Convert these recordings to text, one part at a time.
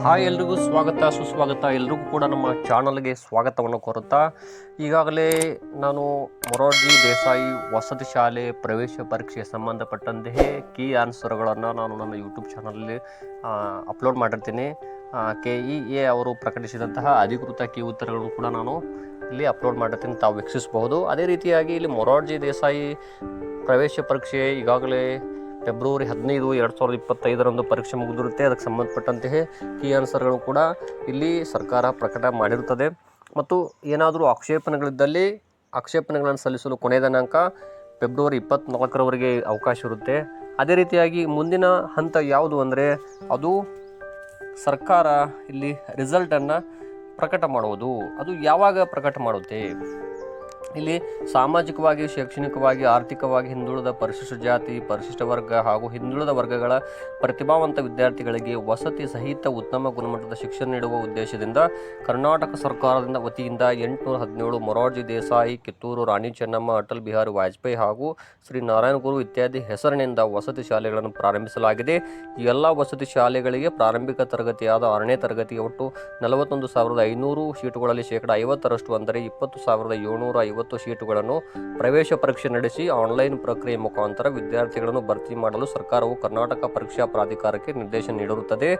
Hi, ಎಲ್ರಿಗೂ ಸ್ವಾಗತ ಸುಸ್ವಾಗತ. ಎಲ್ರಿಗೂ ಕೂಡ ನಮ್ಮ ಚಾನಲ್ಗೆ ಸ್ವಾಗತವನ್ನು ಕೋರುತ್ತಾ, ಈಗಾಗಲೇ ನಾನು ಮೊರಾರ್ಜಿ ದೇಸಾಯಿ ವಸತಿ ಶಾಲೆ ಪ್ರವೇಶ ಪರೀಕ್ಷೆಗೆ ಸಂಬಂಧಪಟ್ಟಂತೆ ಕೀ ಆನ್ಸರ್ಗಳನ್ನು ನಾನು ನನ್ನ ಯೂಟ್ಯೂಬ್ ಚಾನಲಲ್ಲಿ ಅಪ್ಲೋಡ್ ಮಾಡಿರ್ತೀನಿ. KEA ಅವರು ಪ್ರಕಟಿಸಿದಂತಹ ಅಧಿಕೃತ ಕೀ ಉತ್ತರಗಳನ್ನು ಕೂಡ ನಾನು ಇಲ್ಲಿ ಅಪ್ಲೋಡ್ ಮಾಡಿರ್ತೀನಿ, ತಾವು ವೀಕ್ಷಿಸಬಹುದು. ಅದೇ ರೀತಿಯಾಗಿ ಇಲ್ಲಿ ಮೊರಾರ್ಜಿ ದೇಸಾಯಿ ಪ್ರವೇಶ ಪರೀಕ್ಷೆ ಈಗಾಗಲೇ ಫೆಬ್ರವರಿ 15, 2025 ಪರೀಕ್ಷೆ ಮುಗಿದಿರುತ್ತೆ. ಅದಕ್ಕೆ ಸಂಬಂಧಪಟ್ಟಂತೆ ಕೀ ಆನ್ಸರ್ಗಳು ಕೂಡ ಇಲ್ಲಿ ಸರ್ಕಾರ ಪ್ರಕಟ ಮಾಡಿರುತ್ತದೆ. ಮತ್ತು ಏನಾದರೂ ಆಕ್ಷೇಪಣೆಗಳಿದ್ದಲ್ಲಿ ಆಕ್ಷೇಪಣೆಗಳನ್ನು ಸಲ್ಲಿಸಲು ಕೊನೆಯ ದಿನಾಂಕ ಫೆಬ್ರವರಿ 24 ಅವಕಾಶ ಇರುತ್ತೆ. ಅದೇ ರೀತಿಯಾಗಿ ಮುಂದಿನ ಹಂತ ಯಾವುದು ಅಂದರೆ ಅದು ಸರ್ಕಾರ ಇಲ್ಲಿ ರಿಸಲ್ಟನ್ನು ಪ್ರಕಟ ಮಾಡುವುದು. ಅದು ಯಾವಾಗ ಪ್ರಕಟ ಮಾಡುತ್ತೆ? ಇಲ್ಲಿ ಸಾಮಾಜಿಕವಾಗಿ, ಶೈಕ್ಷಣಿಕವಾಗಿ, ಆರ್ಥಿಕವಾಗಿ ಹಿಂದುಳಿದ ಪರಿಶಿಷ್ಟ ಜಾತಿ, ಪರಿಶಿಷ್ಟ ವರ್ಗ ಹಾಗೂ ಹಿಂದುಳಿದ ವರ್ಗಗಳ ಪ್ರತಿಭಾವಂತ ವಿದ್ಯಾರ್ಥಿಗಳಿಗೆ ವಸತಿ ಸಹಿತ ಉತ್ತಮ ಗುಣಮಟ್ಟದ ಶಿಕ್ಷಣ ನೀಡುವ ಉದ್ದೇಶದಿಂದ ಕರ್ನಾಟಕ ಸರ್ಕಾರದಿಂದ ವತಿಯಿಂದ 817 ಮೊರಾರ್ಜಿ ದೇಸಾಯಿ, ಕಿತ್ತೂರು ರಾಣಿ ಚೆನ್ನಮ್ಮ, ಅಟಲ್ ಬಿಹಾರಿ ವಾಜಪೇಯಿ ಹಾಗೂ ಶ್ರೀ ನಾರಾಯಣ ಗುರು ಇತ್ಯಾದಿ ಹೆಸರಿನಿಂದ ವಸತಿ ಶಾಲೆಗಳನ್ನು ಪ್ರಾರಂಭಿಸಲಾಗಿದೆ. ಈ ಎಲ್ಲ ವಸತಿ ಶಾಲೆಗಳಿಗೆ ಪ್ರಾರಂಭಿಕ ತರಗತಿಯಾದ 6ನೇ ತರಗತಿಗೆ ಒಟ್ಟು 41,500 ಸೀಟುಗಳಲ್ಲಿ ಶೇಕಡಾ 50% ಅಂದರೆ 20,750 ಸೀಟುಗಳನ್ನು ಪ್ರವೇಶ ಪರೀಕ್ಷೆ ನಡೆಸಿ ಆನ್ಲೈನ್ ಪ್ರಕ್ರಿಯೆ ಮುಖಾಂತರ ವಿದ್ಯಾರ್ಥಿಗಳನ್ನು ಭರ್ತಿ ಮಾಡಲು ಸರ್ಕಾರವು ಕರ್ನಾಟಕ ಪರೀಕ್ಷಾ ಪ್ರಾಧಿಕಾರಕ್ಕೆ ನಿರ್ದೇಶನ ನೀಡಿರುತ್ತದೆ.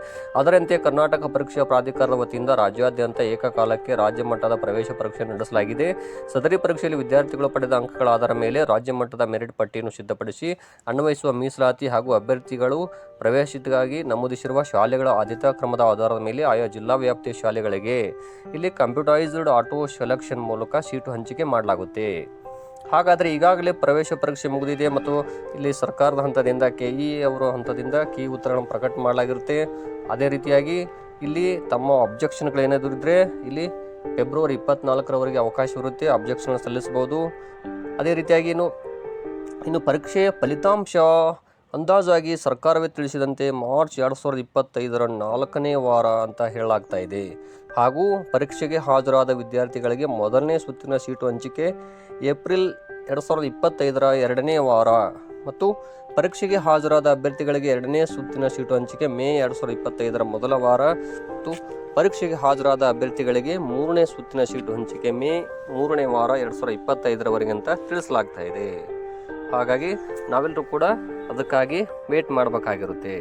ಅದರಂತೆ ಕರ್ನಾಟಕ ಪರೀಕ್ಷಾ ಪ್ರಾಧಿಕಾರದ ವತಿಯಿಂದ ರಾಜ್ಯಾದ್ಯಂತ ಏಕಕಾಲಕ್ಕೆ ರಾಜ್ಯ ಮಟ್ಟದ ಪ್ರವೇಶ ಪರೀಕ್ಷೆ ನಡೆಸಲಾಗಿದೆ. ಸದರಿ ಪರೀಕ್ಷೆಯಲ್ಲಿ ವಿದ್ಯಾರ್ಥಿಗಳು ಪಡೆದ ಅಂಕಗಳ ಆಧಾರದ ಮೇಲೆ ರಾಜ್ಯ ಮಟ್ಟದ ಮೆರಿಟ್ ಪಟ್ಟಿಯನ್ನು ಸಿದ್ಧಪಡಿಸಿ ಅನ್ವಯಿಸುವ ಮೀಸಲಾತಿ ಹಾಗೂ ಅಭ್ಯರ್ಥಿಗಳು ಪ್ರವೇಶಕ್ಕಾಗಿ ನಮೂದಿಸಿರುವ ಶಾಲೆಗಳ ಆದ್ಯತಾ ಕ್ರಮದ ಆಧಾರದ ಮೇಲೆ ಆಯಾ ಜಿಲ್ಲಾ ವ್ಯಾಪ್ತಿಯ ಶಾಲೆಗಳಿಗೆ ಇಲ್ಲಿ ಕಂಪ್ಯೂಟರೈಸ್ಡ್ ಆಟೋ ಸೆಲೆಕ್ಷನ್ ಮೂಲಕ ಸೀಟು ಹಂಚಿಕೆ ಮಾಡಲಾಗುತ್ತೆ. ಹಾಗಾದರೆ ಈಗಾಗಲೇ ಪ್ರವೇಶ ಪರೀಕ್ಷೆ ಮುಗಿದಿದೆ ಮತ್ತು ಇಲ್ಲಿ ಸರ್ಕಾರದ ಹಂತದಿಂದ KEA ಅವರ ಹಂತದಿಂದ ಕೀ ಉತ್ತರಗಳನ್ನು ಪ್ರಕಟ ಮಾಡಲಾಗಿರುತ್ತೆ. ಅದೇ ರೀತಿಯಾಗಿ ಇಲ್ಲಿ ತಮ್ಮ ಅಬ್ಜೆಕ್ಷನ್ಗಳೇನಾದರೂ ಇದ್ದರೆ ಇಲ್ಲಿ ಫೆಬ್ರವರಿ 24 ಅವಕಾಶ ಇರುತ್ತೆ, ಅಬ್ಜೆಕ್ಷನ್ ಸಲ್ಲಿಸಬಹುದು. ಅದೇ ರೀತಿಯಾಗಿ ಇನ್ನು ಪರೀಕ್ಷೆಯ ಫಲಿತಾಂಶ ಅಂದಾಜಾಗಿ ಸರ್ಕಾರವೇ ತಿಳಿಸಿದಂತೆ ಮಾರ್ಚ್ 2025 4ನೇ ವಾರ ಅಂತ ಹೇಳಲಾಗ್ತಾ ಇದೆ. ಹಾಗೂ ಪರೀಕ್ಷೆಗೆ ಹಾಜರಾದ ವಿದ್ಯಾರ್ಥಿಗಳಿಗೆ ಮೊದಲನೇ ಸುತ್ತಿನ ಸೀಟು ಹಂಚಿಕೆ ಏಪ್ರಿಲ್ 2025 2ನೇ ವಾರ ಮತ್ತು ಪರೀಕ್ಷೆಗೆ ಹಾಜರಾದ ಅಭ್ಯರ್ಥಿಗಳಿಗೆ 2ನೇ ಸುತ್ತಿನ ಸೀಟು ಹಂಚಿಕೆ ಮೇ 2025 ಮೊದಲ ವಾರ ಮತ್ತು ಪರೀಕ್ಷೆಗೆ ಹಾಜರಾದ ಅಭ್ಯರ್ಥಿಗಳಿಗೆ 3ನೇ ಸುತ್ತಿನ ಸೀಟು ಹಂಚಿಕೆ ಮೇ 3ನೇ ವಾರ 2025 ಅಂತ ತಿಳಿಸಲಾಗ್ತಾ ಇದೆ. ಹಾಗಾಗಿ ನಾವೆಲ್ಲರೂ ಕೂಡ ಅದಕ್ಕಾಗಿ ವೇಟ್ ಮಾಡಬೇಕಾಗಿರುತ್ತೆ.